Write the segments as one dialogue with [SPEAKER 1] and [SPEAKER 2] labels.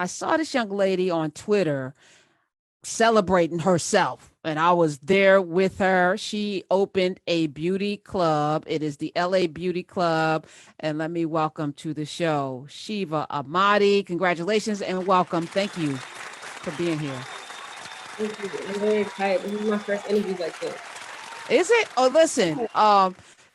[SPEAKER 1] I saw this young lady on Twitter celebrating herself. And I was there with her. She opened a beauty club. It is the LA Beauty Club. And let me welcome to the show, Sheva Ahmadi. Congratulations and welcome. Thank you for being here.
[SPEAKER 2] Thank you. I'm very excited. This is my first interview like this.
[SPEAKER 1] Is it? Oh, listen.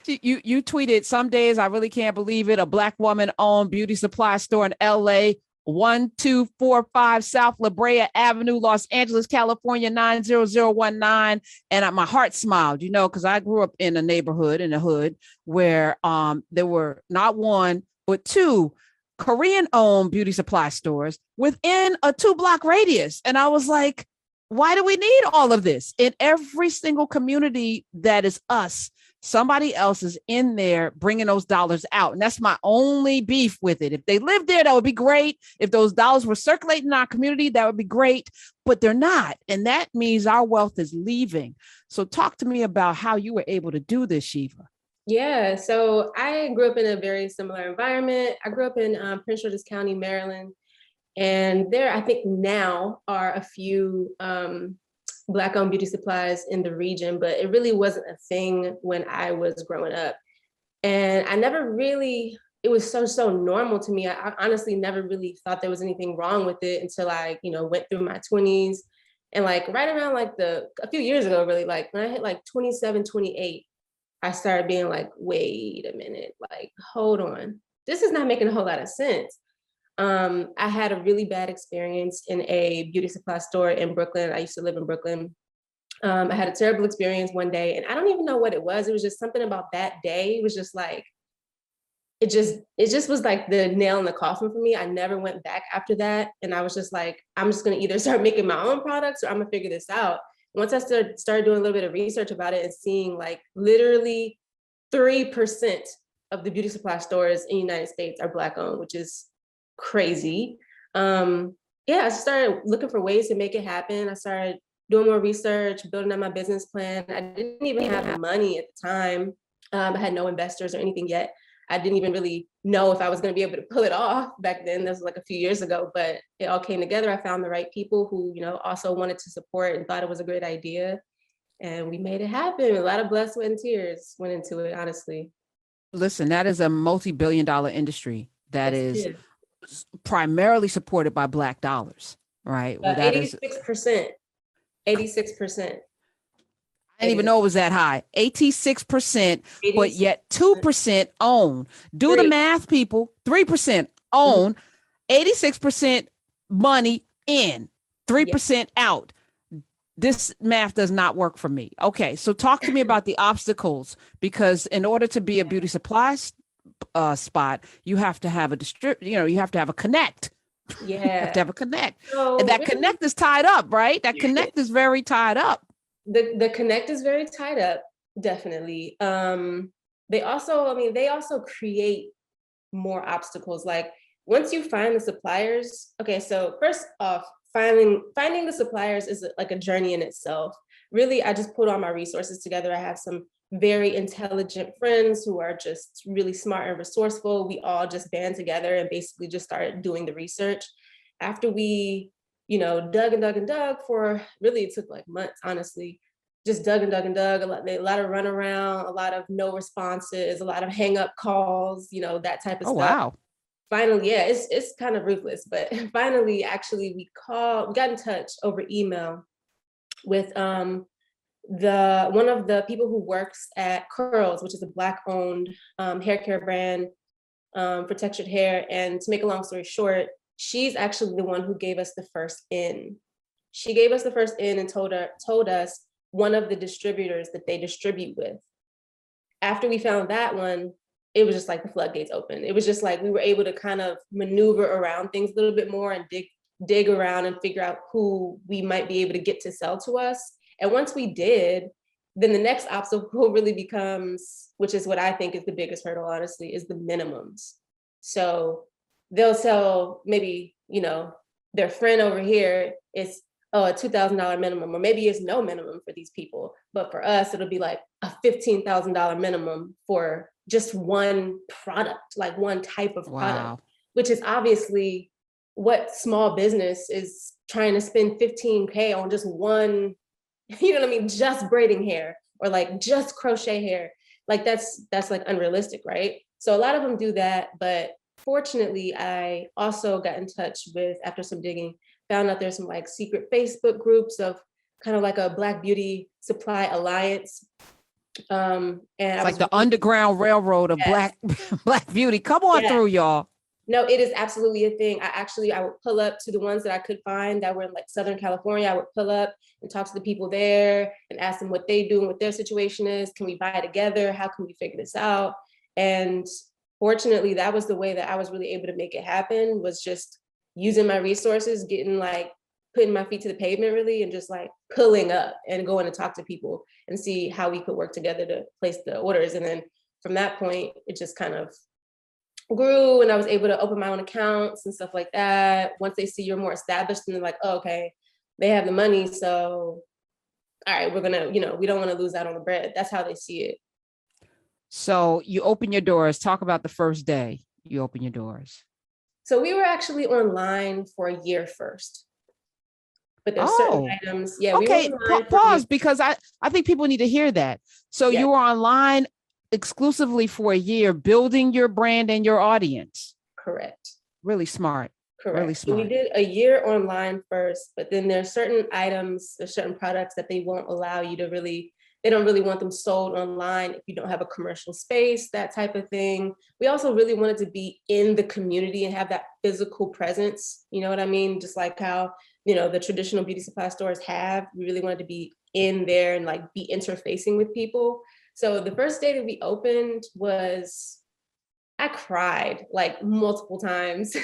[SPEAKER 1] You tweeted, some days I really can't believe it. A Black woman owned beauty supply store in LA, 1245 South La Brea Avenue, Los Angeles, California, 90019. And my heart smiled, because I grew up in a neighborhood, in a hood, where there were not one, but two Korean owned beauty supply stores within a 2-block radius. And I was like, why do we need all of this? In every single community that is us, somebody else is in there bringing those dollars out. And that's my only beef with it. If they lived there, that would be great. If those dollars were circulating in our community, that would be great, but they're not. And that means our wealth is leaving. So talk to me about how you were able to do this, Sheva.
[SPEAKER 2] Yeah, so I grew up in a very similar environment. I grew up in Prince George's County, Maryland. And there, I think now are a few Black-owned beauty supplies in the region, but it really wasn't a thing when I was growing up. And I never really, it was so normal to me. I honestly never really thought there was anything wrong with it until I, went through my 20s. And like right around like a few years ago, really, like when I hit like 27, 28, I started being like, wait a minute, like, hold on. This is not making a whole lot of sense. I had a really bad experience in a beauty supply store in Brooklyn. I used to live in Brooklyn. I had a terrible experience one day, and I don't even know what it was. It was just something about that day. It was just like, it just was like the nail in the coffin for me. I never went back after that. And I was just like, I'm just gonna either start making my own products or I'm gonna figure this out. Once I started doing a little bit of research about it and seeing like literally 3% of the beauty supply stores in the United States are Black owned, which is crazy. I started looking for ways to make it happen. I started doing more research, building up my business plan. I didn't even have money at the time. I had no investors or anything yet. I didn't even really know if I was going to be able to pull it off back then. This was like a few years ago, but it all came together. I found the right people who, also wanted to support and thought it was a great idea. And we made it happen. A lot of blood, sweat, and tears went into it, honestly.
[SPEAKER 1] Listen, that is a multi-billion-dollar industry that is primarily supported by Black dollars, right?
[SPEAKER 2] Well, 86%. 86%.
[SPEAKER 1] I didn't even know it was that high. 86%, but yet 2% own. Do the math, people. 3% own, 86% money in, 3% out. This math does not work for me. Okay, so talk to me about the obstacles, because in order to be a beauty supply spot, you have to have a you have to have a connect.
[SPEAKER 2] Yeah.
[SPEAKER 1] You have to have a connect. So, and that connect is tied up, right? That connect is very tied up.
[SPEAKER 2] The connect is very tied up, definitely. They also create more obstacles. Like once you find the suppliers, okay, so first off, finding the suppliers is like a journey in itself. Really, I just put all my resources together. I have some very intelligent friends who are just really smart and resourceful. We all just band together and basically just started doing the research. After we, dug and dug for, really it took like months, honestly, just dug and dug, a lot of run around, a lot of no responses, a lot of hang up calls, that type of stuff.
[SPEAKER 1] Wow.
[SPEAKER 2] Finally, yeah, it's kind of ruthless, but finally, actually, we got in touch over email with one of the people who works at Curls, which is a Black-owned hair care brand for textured hair. And to make a long story short, she's actually the one who gave us the first in. She gave us the first in and told us one of the distributors that they distribute with. After we found that one, it was just like the floodgates open. It was just like we were able to kind of maneuver around things a little bit more and dig around and figure out who we might be able to get to sell to us. And once we did, then the next obstacle really becomes, which is what I think is the biggest hurdle, honestly, is the minimums. So they'll sell maybe, their friend over here is a $2,000 minimum, or maybe it's no minimum for these people. But for us, it'll be like a $15,000 minimum for just one product, like one type of product, which is obviously what small business is trying to spend 15K on just one, you know what I mean, just braiding hair or like just crochet hair. Like that's like unrealistic, right? So a lot of them do that, but fortunately I also got in touch with, after some digging, found out there's some like secret Facebook groups of kind of like a Black Beauty Supply Alliance. And
[SPEAKER 1] It's like the Underground Railroad of Black Beauty. Come on through, y'all.
[SPEAKER 2] No, it is absolutely a thing. I would pull up to the ones that I could find that were in like Southern California. I would pull up and talk to the people there and ask them what they do and what their situation is. Can we buy together? How can we figure this out? And fortunately, that was the way that I was really able to make it happen, was just using my resources, putting my feet to the pavement really, and just like pulling up and going to talk to people and see how we could work together to place the orders. And then from that point, it just kind of grew, and I was able to open my own accounts and stuff like that. Once they see you're more established, and they're like, oh, okay, they have the money, so all right, we're gonna, we don't want to lose out on the bread. That's how they see it.
[SPEAKER 1] So you open your doors. Talk about the first day you open your doors.
[SPEAKER 2] So we were actually online for a year first, but there's certain items. Yeah.
[SPEAKER 1] Okay. Pause, because I think people need to hear that. So you were online exclusively for a year, building your brand and your audience.
[SPEAKER 2] Correct.
[SPEAKER 1] Really smart.
[SPEAKER 2] Correct.
[SPEAKER 1] Really smart.
[SPEAKER 2] So we did a year online first, but then there's certain items, there's certain products that they won't allow you to really, they don't really want them sold online if you don't have a commercial space, that type of thing. We also really wanted to be in the community and have that physical presence. You know what I mean? Just like how, the traditional beauty supply stores have. We really wanted to be in there and like be interfacing with people. So the first day that we opened I cried like multiple times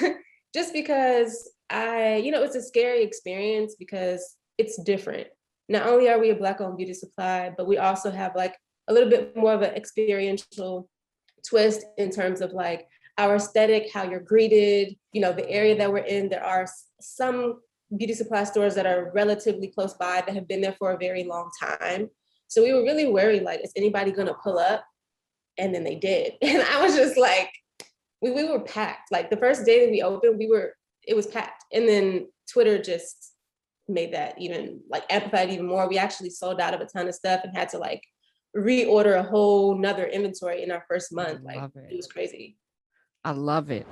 [SPEAKER 2] just because it's a scary experience because it's different. Not only are we a Black-owned beauty supply, but we also have like a little bit more of an experiential twist in terms of like our aesthetic, how you're greeted, the area that we're in. There are some beauty supply stores that are relatively close by that have been there for a very long time. So we were really worried, like, is anybody gonna pull up? And then they did. And I was just like, we were packed. Like the first day that we opened, it was packed. And then Twitter just made that even like amplified even more. We actually sold out of a ton of stuff and had to like reorder a whole nother inventory in our first month. Like it was crazy.
[SPEAKER 1] I love it.